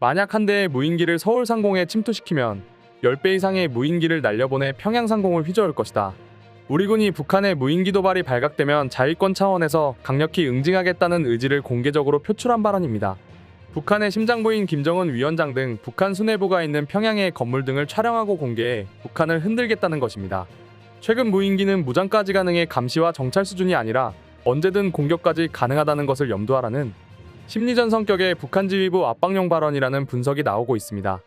만약 한 대의 무인기를 서울 상공에 침투시키면 10배 이상의 무인기를 날려보내 평양 상공을 휘저을 것이다. 우리 군이 북한의 무인기 도발이 발각되면 자위권 차원에서 강력히 응징하겠다는 의지를 공개적으로 표출한 발언입니다. 북한의 심장부인 김정은 위원장 등 북한 수뇌부가 있는 평양의 건물 등을 촬영하고 공개해 북한을 흔들겠다는 것입니다. 최근 무인기는 무장까지 가능해 감시와 정찰 수준이 아니라 언제든 공격까지 가능하다는 것을 염두하라는 심리전 성격의 북한 지휘부 압박용 발언이라는 분석이 나오고 있습니다.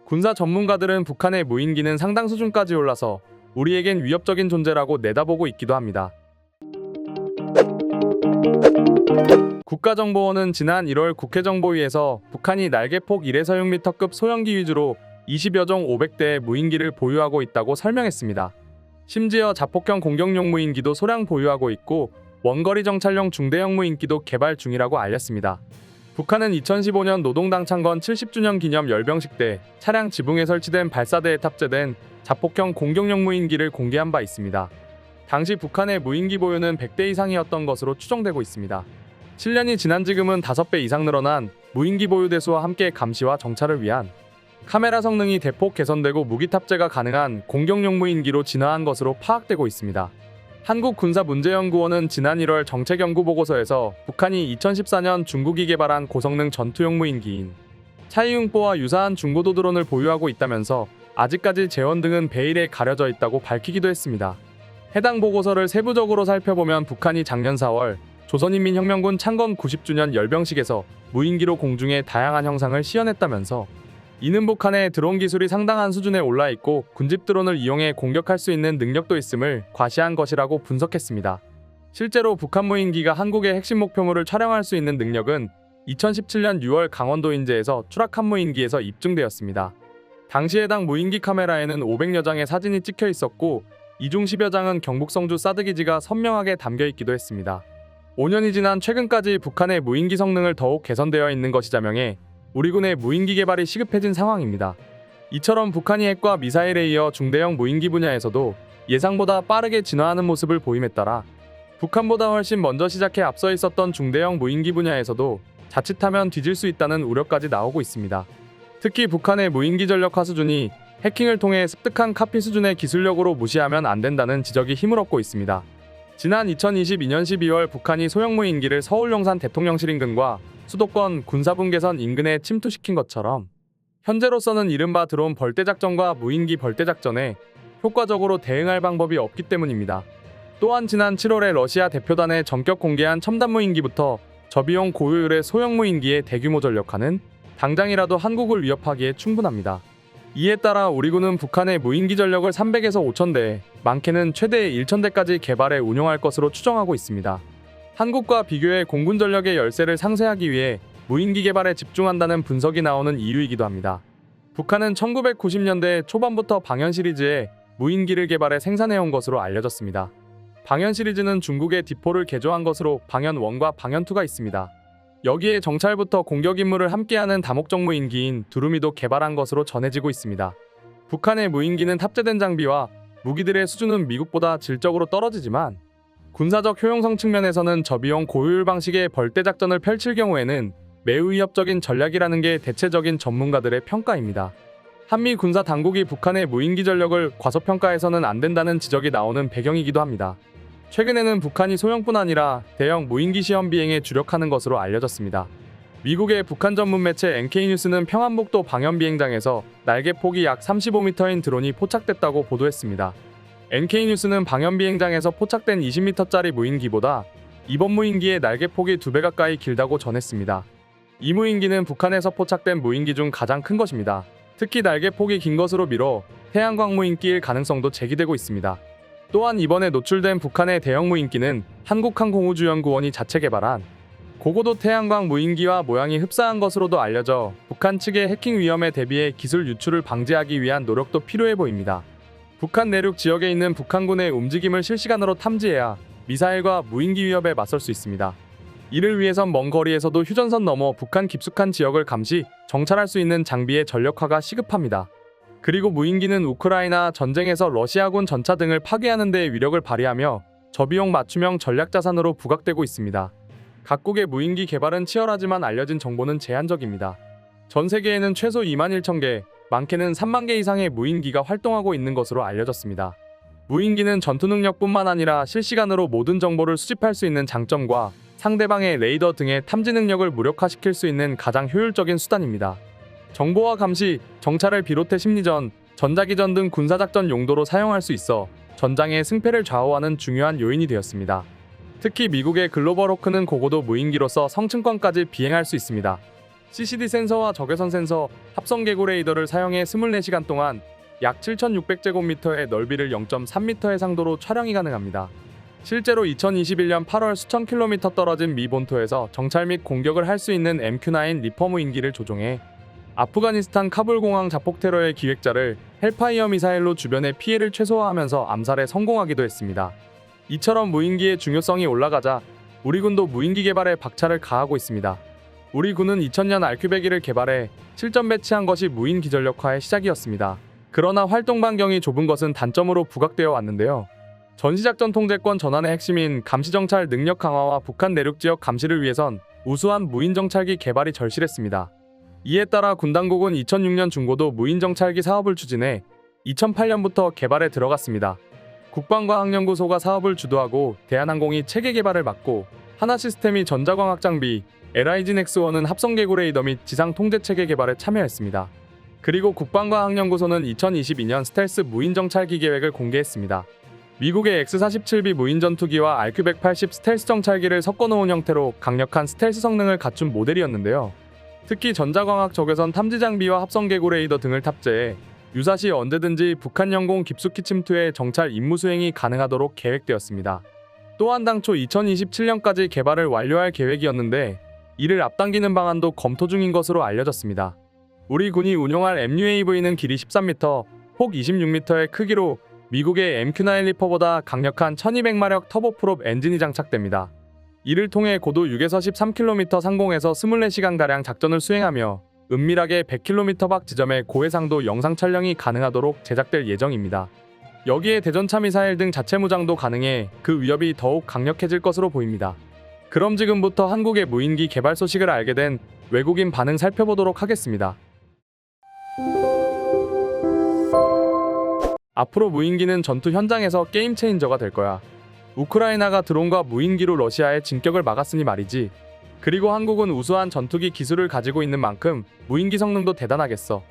군사 전문가들은 북한의 무인기는 상당 수준까지 올라서 우리에겐 위협적인 존재라고 내다보고 있기도 합니다. 국가정보원은 지난 1월 국회정보위에서 북한이 날개폭 1에서 6m급 소형기 위주로 20여 종 500대의 무인기를 보유하고 있다고 설명했습니다. 심지어 자폭형 공격용 무인기도 소량 보유하고 있고 원거리 정찰용 중대형 무인기도 개발 중이라고 알렸습니다. 북한은 2015년 노동당 창건 70주년 기념 열병식 때 차량 지붕에 설치된 발사대에 탑재된 자폭형 공격용 무인기를 공개한 바 있습니다. 당시 북한의 무인기 보유는 100대 이상이었던 것으로 추정되고 있습니다. 7년이 지난 지금은 5배 이상 늘어난 무인기 보유 대수와 함께 감시와 정찰을 위한 카메라 성능이 대폭 개선되고 무기 탑재가 가능한 공격용 무인기로 진화한 것으로 파악되고 있습니다. 한국군사문제연구원은 지난 1월 정책연구보고서에서 북한이 2014년 중국이 개발한 고성능 전투용 무인기인 차이융포와 유사한 중고도 드론을 보유하고 있다면서 아직까지 재원 등은 베일에 가려져 있다고 밝히기도 했습니다. 해당 보고서를 세부적으로 살펴보면 북한이 작년 4월 조선인민혁명군 창건 90주년 열병식에서 무인기로 공중에 다양한 형상을 시연했다면서 이는 북한의 드론 기술이 상당한 수준에 올라 있고 군집 드론을 이용해 공격할 수 있는 능력도 있음을 과시한 것이라고 분석했습니다. 실제로 북한 무인기가 한국의 핵심 목표물을 촬영할 수 있는 능력은 2017년 6월 강원도 인제에서 추락한 무인기에서 입증되었습니다. 당시 해당 무인기 카메라에는 500여 장의 사진이 찍혀 있었고 이 중 10여 장은 경북 성주 사드기지가 선명하게 담겨 있기도 했습니다. 5년이 지난 최근까지 북한의 무인기 성능을 더욱 개선되어 있는 것이 자명해 우리 군의 무인기 개발이 시급해진 상황입니다. 이처럼 북한이 핵과 미사일에 이어 중대형 무인기 분야에서도 예상보다 빠르게 진화하는 모습을 보임에 따라 북한보다 훨씬 먼저 시작해 앞서 있었던 중대형 무인기 분야에서도 자칫하면 뒤질 수 있다는 우려까지 나오고 있습니다. 특히 북한의 무인기 전력화 수준이 해킹을 통해 습득한 카피 수준의 기술력으로 무시하면 안 된다는 지적이 힘을 얻고 있습니다. 지난 2022년 12월 북한이 소형 무인기를 서울 용산 대통령실 인근과 수도권 군사분계선 인근에 침투시킨 것처럼 현재로서는 이른바 드론 벌떼작전과 무인기 벌떼작전에 효과적으로 대응할 방법이 없기 때문입니다. 또한 지난 7월에 러시아 대표단에 전격 공개한 첨단 무인기부터 저비용 고효율의 소형 무인기의 대규모 전력화는 당장이라도 한국을 위협하기에 충분합니다. 이에 따라 우리 군은 북한의 무인기 전력을 300에서 5,000대, 많게는 최대 1,000대까지 개발해 운용할 것으로 추정하고 있습니다. 한국과 비교해 공군 전력의 열세를 상쇄하기 위해 무인기 개발에 집중한다는 분석이 나오는 이유이기도 합니다. 북한은 1990년대 초반부터 방현 시리즈의 무인기를 개발해 생산해온 것으로 알려졌습니다. 방현 시리즈는 중국의 디포를 개조한 것으로 방현 1과 방현 2가 있습니다. 여기에 정찰부터 공격 임무를 함께하는 다목적 무인기인 두루미도 개발한 것으로 전해지고 있습니다. 북한의 무인기는 탑재된 장비와 무기들의 수준은 미국보다 질적으로 떨어지지만 군사적 효용성 측면에서는 저비용 고효율 방식의 벌떼 작전을 펼칠 경우에는 매우 위협적인 전략이라는 게 대체적인 전문가들의 평가입니다. 한미 군사 당국이 북한의 무인기 전력을 과소평가해서는 안 된다는 지적이 나오는 배경이기도 합니다. 최근에는 북한이 소형뿐 아니라 대형 무인기 시험 비행에 주력하는 것으로 알려졌습니다. 미국의 북한 전문 매체 NK뉴스는 평안북도 방현 비행장에서 날개 폭이 약 35m인 드론이 포착됐다고 보도했습니다. NK뉴스는 방현 비행장에서 포착된 20m짜리 무인기보다 이번 무인기의 날개 폭이 2배 가까이 길다고 전했습니다. 이 무인기는 북한에서 포착된 무인기 중 가장 큰 것입니다. 특히 날개 폭이 긴 것으로 미뤄 태양광 무인기일 가능성도 제기되고 있습니다. 또한 이번에 노출된 북한의 대형 무인기는 한국항공우주연구원이 자체 개발한 고고도 태양광 무인기와 모양이 흡사한 것으로도 알려져 북한 측의 해킹 위험에 대비해 기술 유출을 방지하기 위한 노력도 필요해 보입니다. 북한 내륙 지역에 있는 북한군의 움직임을 실시간으로 탐지해야 미사일과 무인기 위협에 맞설 수 있습니다. 이를 위해선 먼 거리에서도 휴전선 넘어 북한 깊숙한 지역을 감시, 정찰할 수 있는 장비의 전력화가 시급합니다. 그리고 무인기는 우크라이나 전쟁에서 러시아군 전차 등을 파괴하는 데 위력을 발휘하며 저비용 맞춤형 전략자산으로 부각되고 있습니다. 각국의 무인기 개발은 치열하지만 알려진 정보는 제한적입니다. 전 세계에는 최소 21,000개, 많게는 3만 개 이상의 무인기가 활동하고 있는 것으로 알려졌습니다. 무인기는 전투 능력뿐만 아니라 실시간으로 모든 정보를 수집할 수 있는 장점과 상대방의 레이더 등의 탐지 능력을 무력화시킬 수 있는 가장 효율적인 수단입니다. 정보화 감시, 정찰을 비롯해 심리전, 전자기전 등 군사작전 용도로 사용할 수 있어 전장의 승패를 좌우하는 중요한 요인이 되었습니다. 특히 미국의 글로벌 호크는 고고도 무인기로서 성층권까지 비행할 수 있습니다. CCD 센서와 적외선 센서, 합성 개구 레이더를 사용해 24시간 동안 약 7,600제곱미터의 넓이를 0.3m 해상도로 촬영이 가능합니다. 실제로 2021년 8월 수천 킬로미터 떨어진 미 본토에서 정찰 및 공격을 할 수 있는 MQ-9 리퍼 무인기를 조종해 아프가니스탄 카불 공항 자폭 테러의 기획자를 헬파이어 미사일로 주변의 피해를 최소화하면서 암살에 성공하기도 했습니다. 이처럼 무인기의 중요성이 올라가자 우리 군도 무인기 개발에 박차를 가하고 있습니다. 우리 군은 2000년 RQ-101을 개발해 실전 배치한 것이 무인 기전력화의 시작이었습니다. 그러나 활동 반경이 좁은 것은 단점으로 부각되어 왔는데요. 전시작전 통제권 전환의 핵심인 감시정찰 능력 강화와 북한 내륙 지역 감시를 위해선 우수한 무인정찰기 개발이 절실했습니다. 이에 따라 군 당국은 2006년 중고도 무인정찰기 사업을 추진해 2008년부터 개발에 들어갔습니다. 국방과학연구소가 사업을 주도하고 대한항공이 체계 개발을 맡고 하나시스템이 전자광학 장비, LIG-X1은 합성 개구 레이더 및 지상 통제 체계 개발에 참여했습니다. 그리고 국방과학연구소는 2022년 스텔스 무인정찰기 계획을 공개했습니다. 미국의 X-47B 무인전투기와 RQ-180 스텔스 정찰기를 섞어놓은 형태로 강력한 스텔스 성능을 갖춘 모델이었는데요. 특히 전자광학 적외선 탐지 장비와 합성 개구 레이더 등을 탑재해 유사시 언제든지 북한 영공 깊숙이 침투해 정찰 임무 수행이 가능하도록 계획되었습니다. 또한 당초 2027년까지 개발을 완료할 계획이었는데 이를 앞당기는 방안도 검토 중인 것으로 알려졌습니다. 우리 군이 운용할 MUAV는 길이 13m, 폭 26m의 크기로 미국의 MQ-9 리퍼보다 강력한 1200마력 터보프롭 엔진이 장착됩니다. 이를 통해 고도 6에서 13km 상공에서 24시간가량 작전을 수행하며 은밀하게 100km 밖 지점의 고해상도 영상 촬영이 가능하도록 제작될 예정입니다. 여기에 대전차 미사일 등 자체 무장도 가능해 그 위협이 더욱 강력해질 것으로 보입니다. 그럼 지금부터 한국의 무인기 개발 소식을 알게 된 외국인 반응 살펴보도록 하겠습니다. 앞으로 무인기는 전투 현장에서 게임 체인저가 될 거야. 우크라이나가 드론과 무인기로 러시아의 진격을 막았으니 말이지. 그리고 한국은 우수한 전투기 기술을 가지고 있는 만큼 무인기 성능도 대단하겠어.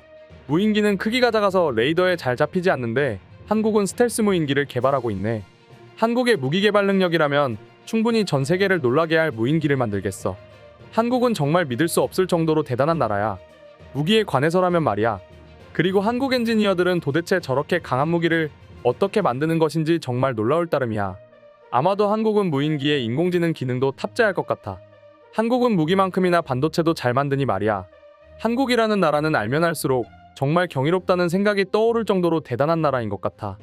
무인기는 크기가 작아서 레이더에 잘 잡히지 않는데 한국은 스텔스 무인기를 개발하고 있네. 한국의 무기 개발 능력이라면 충분히 전 세계를 놀라게 할 무인기를 만들겠어. 한국은 정말 믿을 수 없을 정도로 대단한 나라야. 무기에 관해서라면 말이야. 그리고 한국 엔지니어들은 도대체 저렇게 강한 무기를 어떻게 만드는 것인지 정말 놀라울 따름이야. 아마도 한국은 무인기에 인공지능 기능도 탑재할 것 같아. 한국은 무기만큼이나 반도체도 잘 만드니 말이야. 한국이라는 나라는 알면 알수록 정말 경이롭다는 생각이 떠오를 정도로 대단한 나라인 것 같아.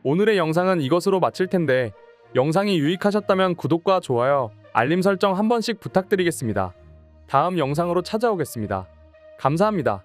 오늘의 영상은 이것으로 마칠 텐데 영상이 유익하셨다면 구독과 좋아요, 알림 설정 한 번씩 부탁드리겠습니다. 다음 영상으로 찾아오겠습니다. 감사합니다.